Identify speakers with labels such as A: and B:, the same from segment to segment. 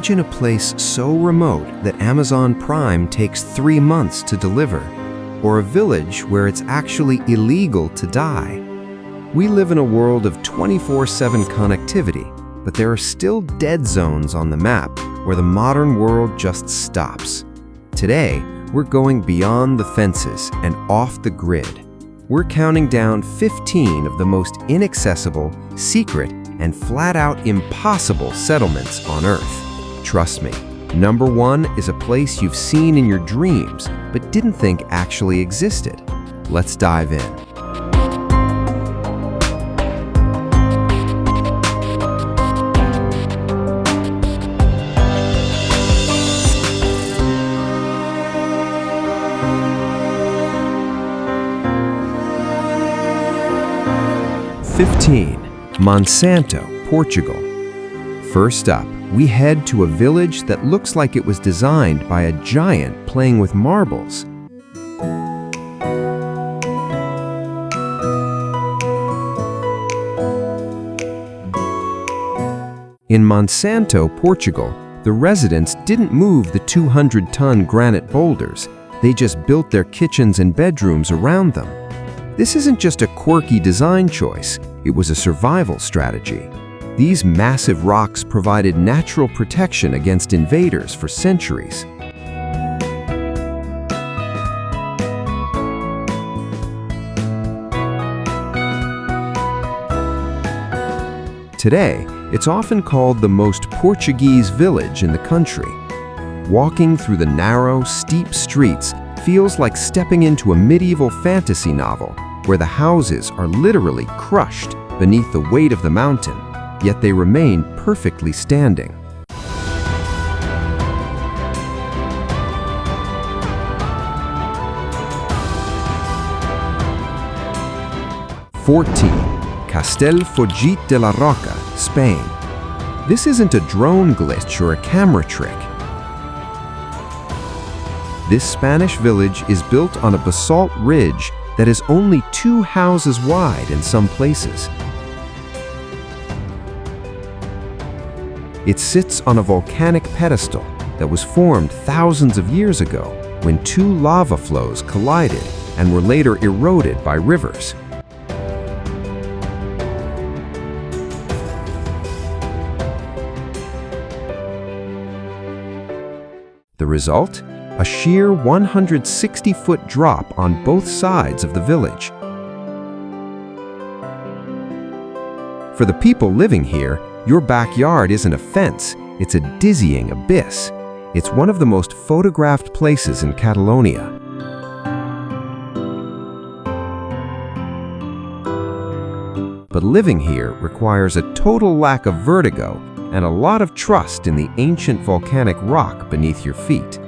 A: Imagine a place so remote that Amazon Prime takes 3 months to deliver, or a village where it's actually illegal to die. We live in a world of 24/7 connectivity, but there are still dead zones on the map where the modern world just stops. Today, we're going beyond the fences and off the grid. We're counting down 15 of the most inaccessible, secret, and flat-out impossible settlements on Earth. Trust me, number 1 is a place you've seen in your dreams but didn't think actually existed. Let's dive in. Monsanto, Portugal. First up, we head to a village that looks like it was designed by a giant playing with marbles. In Monsanto, Portugal, the residents didn't move the 200-ton granite boulders. They just built their kitchens and bedrooms around them. This isn't just a quirky design choice, it was a survival strategy. These massive rocks provided natural protection against invaders for centuries. Today, it's often called the most Portuguese village in the country. Walking through the narrow, steep streets feels like stepping into a medieval fantasy novel, where the houses are literally crushed beneath the weight of the mountain, yet they remain perfectly standing. Castellfollit de la Roca, Spain. This isn't a drone glitch or a camera trick. This Spanish village is built on a basalt ridge that is only 2 houses wide in some places. It sits on a volcanic pedestal that was formed thousands of years ago when 2 lava flows collided and were later eroded by rivers. The result? A sheer 160-foot drop on both sides of the village. For the people living here, your backyard isn't a fence, it's a dizzying abyss. It's one of the most photographed places in Catalonia. But living here requires a total lack of vertigo and a lot of trust in the ancient volcanic rock beneath your feet.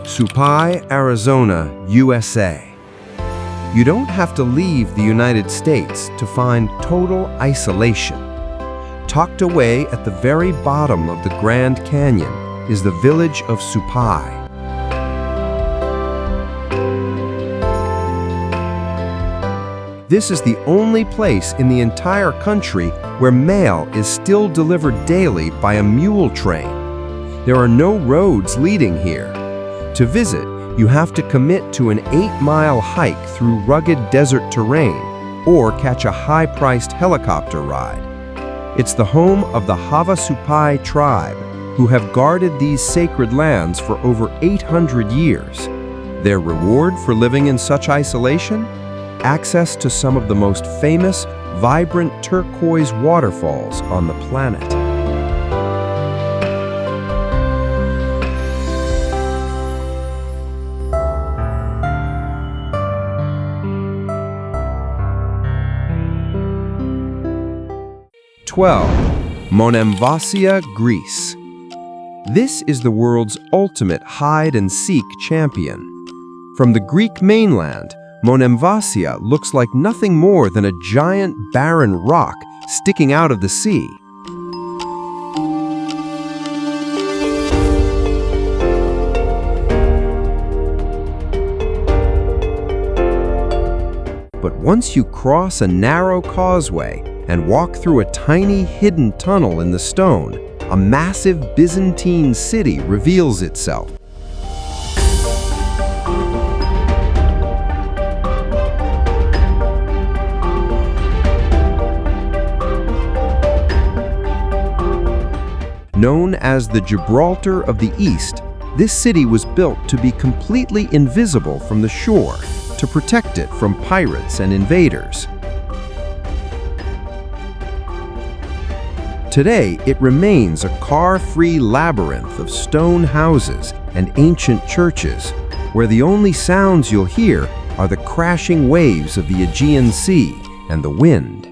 A: Supai, Arizona, USA. You don't have to leave the United States to find total isolation. Tucked away at the very bottom of the Grand Canyon is the village of Supai. This is the only place in the entire country where mail is still delivered daily by a mule train. There are no roads leading here. To visit, you have to commit to an 8-mile hike through rugged desert terrain or catch a high-priced helicopter ride. It's the home of the Havasupai tribe, who have guarded these sacred lands for over 800 years. Their reward for living in such isolation? Access to some of the most famous, vibrant turquoise waterfalls on the planet. Monemvasia, Greece. This is the world's ultimate hide-and-seek champion. From the Greek mainland, Monemvasia looks like nothing more than a giant barren rock sticking out of the sea. Once you cross a narrow causeway and walk through a tiny hidden tunnel in the stone, a massive Byzantine city reveals itself. Known as the Gibraltar of the East, this city was built to be completely invisible from the shore, to protect it from pirates and invaders. Today, it remains a car-free labyrinth of stone houses and ancient churches, where the only sounds you'll hear are the crashing waves of the Aegean Sea and the wind.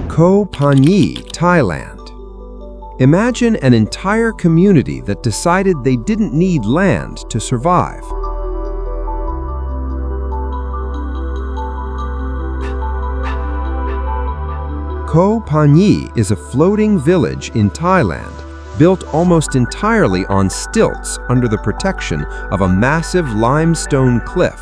A: Koh Phangan, Thailand. Imagine an entire community that decided they didn't need land to survive. Koh Phangan is a floating village in Thailand, built almost entirely on stilts under the protection of a massive limestone cliff.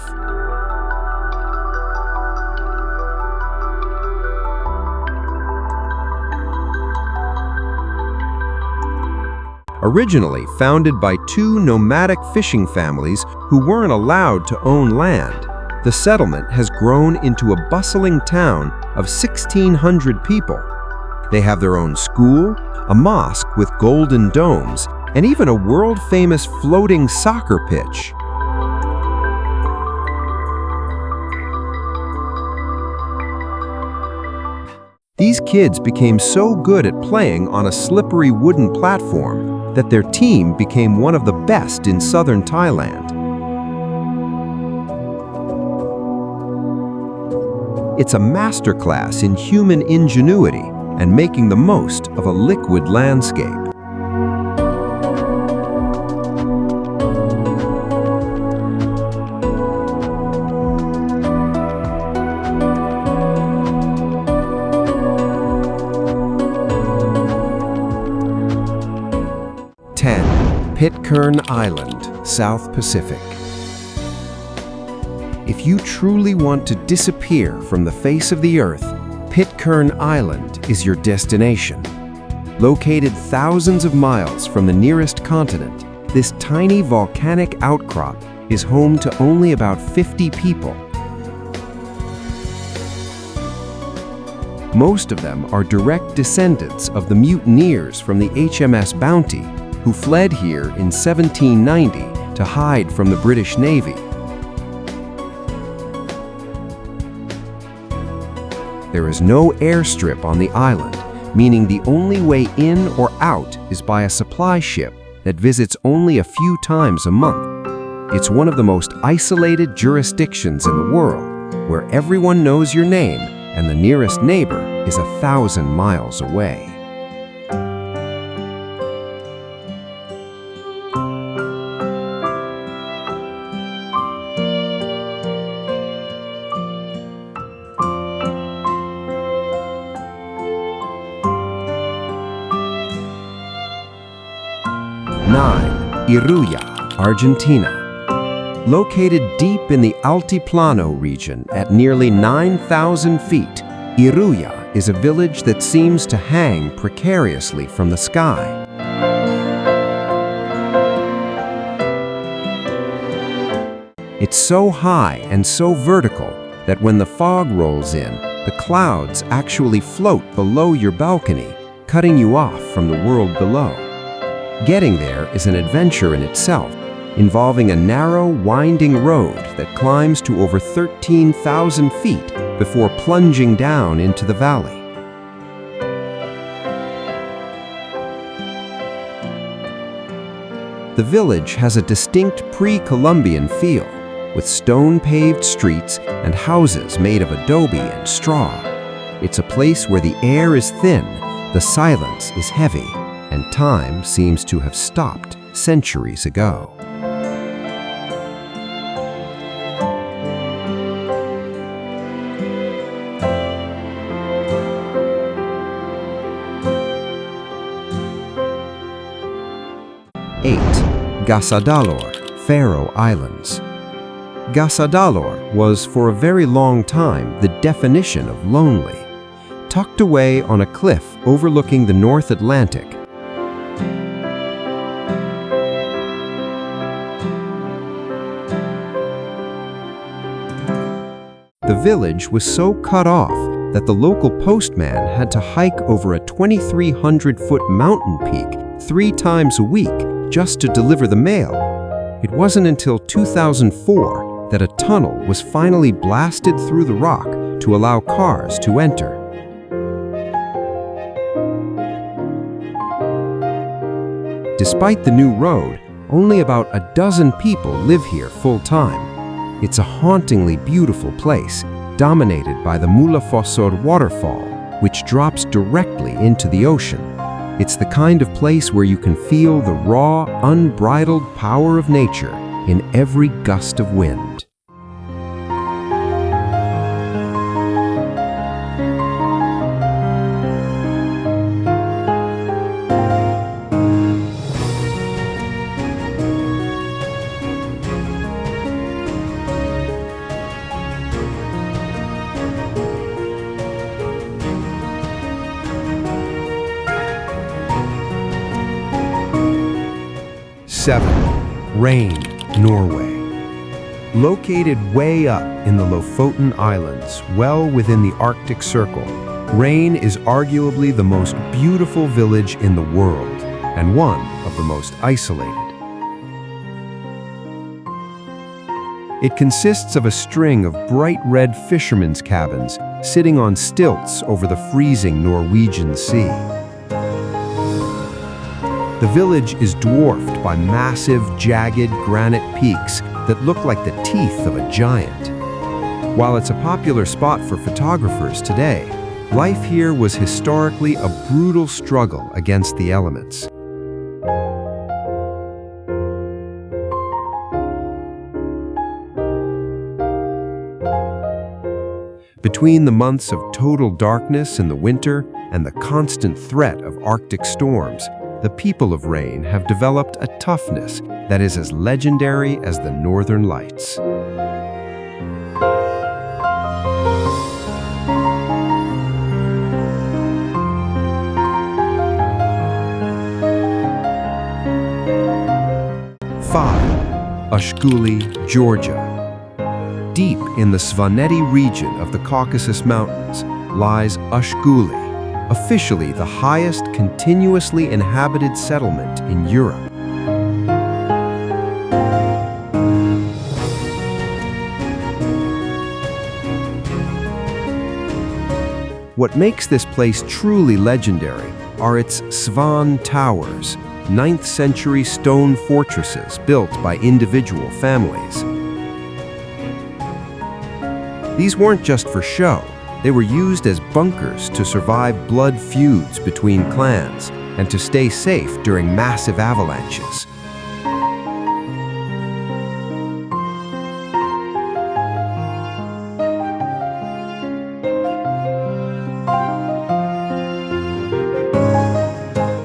A: Originally founded by two nomadic fishing families who weren't allowed to own land, the settlement has grown into a bustling town of 1,600 people. They have their own school, a mosque with golden domes, and even a world-famous floating soccer pitch. These kids became so good at playing on a slippery wooden platform that their team became one of the best in southern Thailand. It's a masterclass in human ingenuity and making the most of a liquid landscape. Pitcairn Island, South Pacific. If you truly want to disappear from the face of the earth, Pitcairn Island is your destination. Located thousands of miles from the nearest continent, this tiny volcanic outcrop is home to only about 50 people. Most of them are direct descendants of the mutineers from the HMS Bounty, who fled here in 1790 to hide from the British Navy. There is no airstrip on the island, meaning the only way in or out is by a supply ship that visits only a few times a month. It's one of the most isolated jurisdictions in the world, where everyone knows your name and the nearest neighbor is 1,000 miles away. Iruya, Argentina. Located deep in the Altiplano region at nearly 9,000 feet, Iruya is a village that seems to hang precariously from the sky. It's so high and so vertical that when the fog rolls in, the clouds actually float below your balcony, cutting you off from the world below. Getting there is an adventure in itself, involving a narrow, winding road that climbs to over 13,000 feet before plunging down into the valley. The village has a distinct pre-Columbian feel, with stone-paved streets and houses made of adobe and straw. It's a place where the air is thin, the silence is heavy, and time seems to have stopped centuries ago. Gasadalor, Faroe Islands. Gasadalor was for a very long time the definition of lonely. Tucked away on a cliff overlooking the North Atlantic, the village was so cut off that the local postman had to hike over a 2,300-foot mountain peak 3 times a week just to deliver the mail. It wasn't until 2004 that a tunnel was finally blasted through the rock to allow cars to enter. Despite the new road, only about a dozen people live here full-time. It's a hauntingly beautiful place, dominated by the Mulafossor waterfall, which drops directly into the ocean. It's the kind of place where you can feel the raw, unbridled power of nature in every gust of wind. Rain, Norway. Located way up in the Lofoten Islands, well within the Arctic Circle, Rain is arguably the most beautiful village in the world, and one of the most isolated. It consists of a string of bright red fishermen's cabins sitting on stilts over the freezing Norwegian Sea. The village is dwarfed by massive, jagged granite peaks that look like the teeth of a giant. While it's a popular spot for photographers today, life here was historically a brutal struggle against the elements. Between the months of total darkness in the winter and the constant threat of Arctic storms, the people of Rain have developed a toughness that is as legendary as the Northern Lights. Ushguli, Georgia. Deep in the Svaneti region of the Caucasus Mountains lies Ushguli, officially the highest continuously inhabited settlement in Europe. What makes this place truly legendary are its Svan Towers, 9th century stone fortresses built by individual families. These weren't just for show. They were used as bunkers to survive blood feuds between clans and to stay safe during massive avalanches.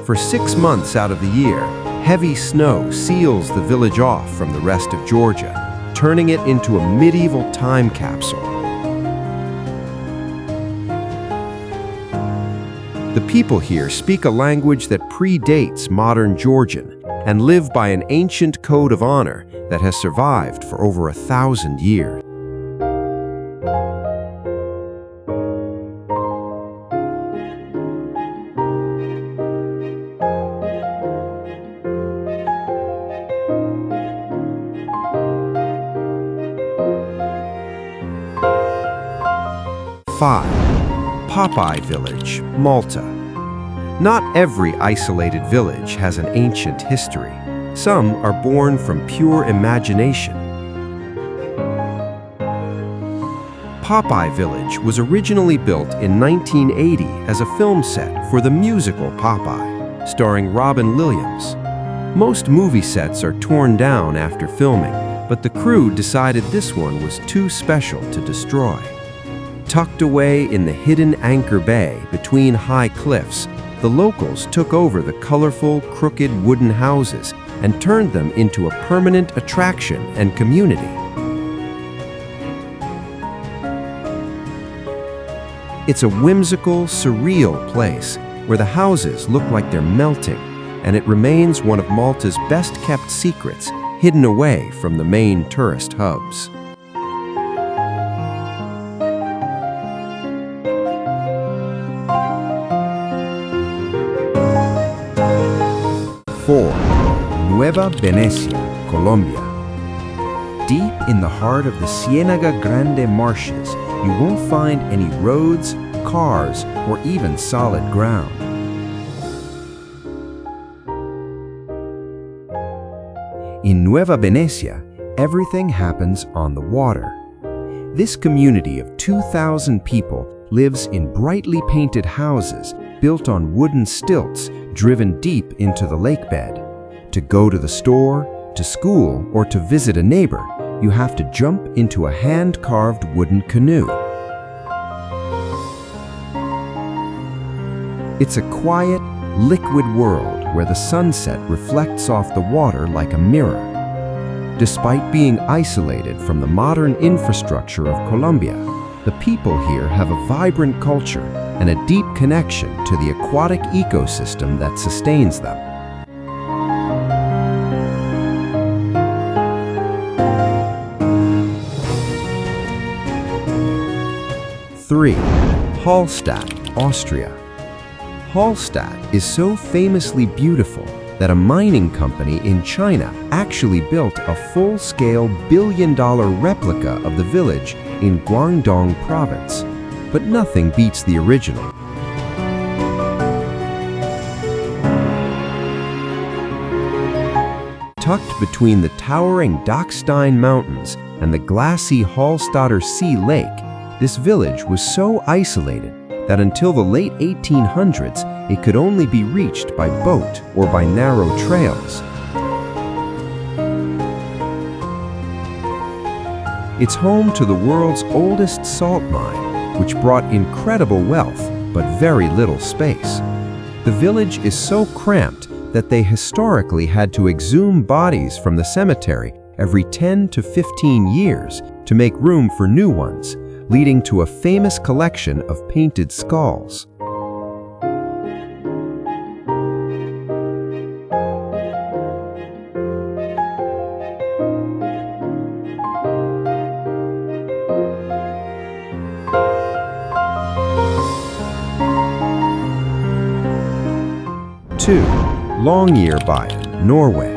A: For 6 months out of the year, heavy snow seals the village off from the rest of Georgia, turning it into a medieval time capsule. The people here speak a language that predates modern Georgian and live by an ancient code of honor that has survived for over 1,000 years. Popeye Village, Malta. Not every isolated village has an ancient history. Some are born from pure imagination. Popeye Village was originally built in 1980 as a film set for the musical Popeye, starring Robin Williams. Most movie sets are torn down after filming, but the crew decided this one was too special to destroy. Tucked away in the hidden Anchor Bay between high cliffs, the locals took over the colorful, crooked wooden houses and turned them into a permanent attraction and community. It's a whimsical, surreal place where the houses look like they're melting, and it remains one of Malta's best-kept secrets, hidden away from the main tourist hubs. 4. Nueva Venecia, Colombia. Deep in the heart of the Ciénaga Grande marshes, you won't find any roads, cars, or even solid ground. In Nueva Venecia, everything happens on the water. This community of 2,000 people lives in brightly painted houses built on wooden stilts driven deep into the lakebed. To go to the store, to school, or to visit a neighbor, you have to jump into a hand-carved wooden canoe. It's a quiet, liquid world where the sunset reflects off the water like a mirror. Despite being isolated from the modern infrastructure of Colombia, the people here have a vibrant culture and a deep connection to the aquatic ecosystem that sustains them. 3. Hallstatt, Austria. Hallstatt is so famously beautiful that a mining company in China actually built a full-scale billion-dollar replica of the village in Guangdong province. But nothing beats the original. Tucked between the towering Dachstein Mountains and the glassy Hallstatter Sea Lake, this village was so isolated that until the late 1800s, it could only be reached by boat or by narrow trails. It's home to the world's oldest salt mine, which brought incredible wealth but very little space. The village is so cramped that they historically had to exhume bodies from the cemetery every 10 to 15 years to make room for new ones, leading to a famous collection of painted skulls. Two, Longyearbyen, Norway.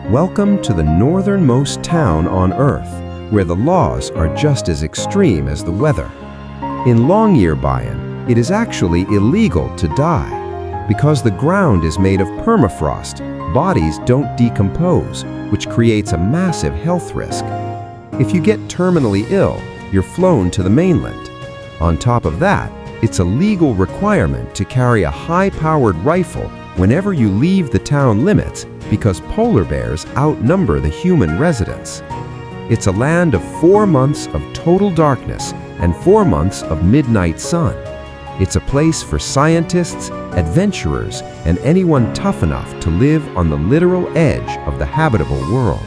A: Welcome to the northernmost town on Earth, where the laws are just as extreme as the weather. In Longyearbyen, it is actually illegal to die. Because the ground is made of permafrost, bodies don't decompose, which creates a massive health risk. If you get terminally ill, you're flown to the mainland. On top of that, it's a legal requirement to carry a high-powered rifle whenever you leave the town limits because polar bears outnumber the human residents. It's a land of 4 months of total darkness and 4 months of midnight sun. It's a place for scientists, adventurers, and anyone tough enough to live on the literal edge of the habitable world.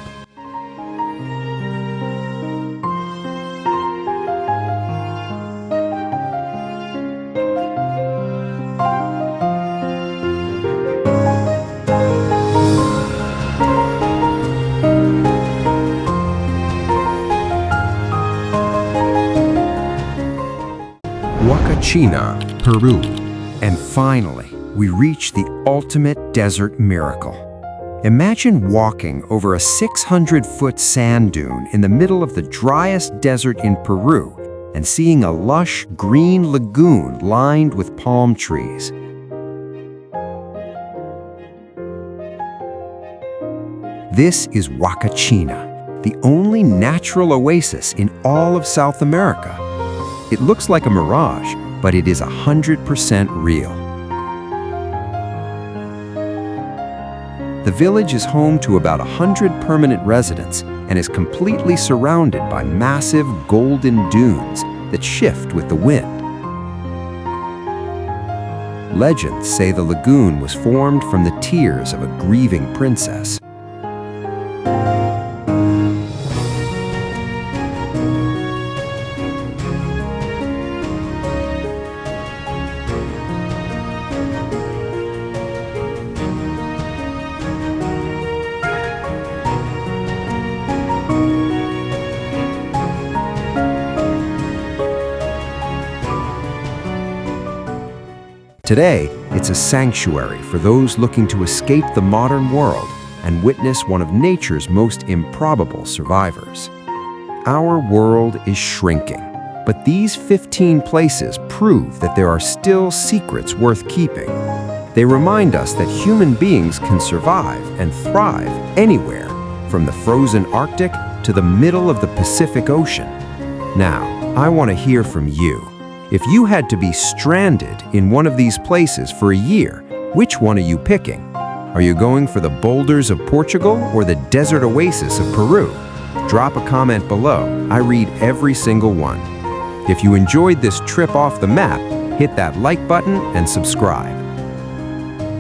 A: Huacachina, Peru. And finally, we reach the ultimate desert miracle. Imagine walking over a 600-foot sand dune in the middle of the driest desert in Peru and seeing a lush green lagoon lined with palm trees. This is Huacachina, the only natural oasis in all of South America. It looks like a mirage, but it is 100% real. The village is home to about 100 permanent residents and is completely surrounded by massive golden dunes that shift with the wind. Legends say the lagoon was formed from the tears of a grieving princess. Today, it's a sanctuary for those looking to escape the modern world and witness one of nature's most improbable survivors. Our world is shrinking, but these 15 places prove that there are still secrets worth keeping. They remind us that human beings can survive and thrive anywhere, from the frozen Arctic to the middle of the Pacific Ocean. Now, I want to hear from you. If you had to be stranded in one of these places for a year, which one are you picking? Are you going for the boulders of Portugal or the desert oasis of Peru? Drop a comment below. I read every single one. If you enjoyed this trip off the map, hit that like button and subscribe.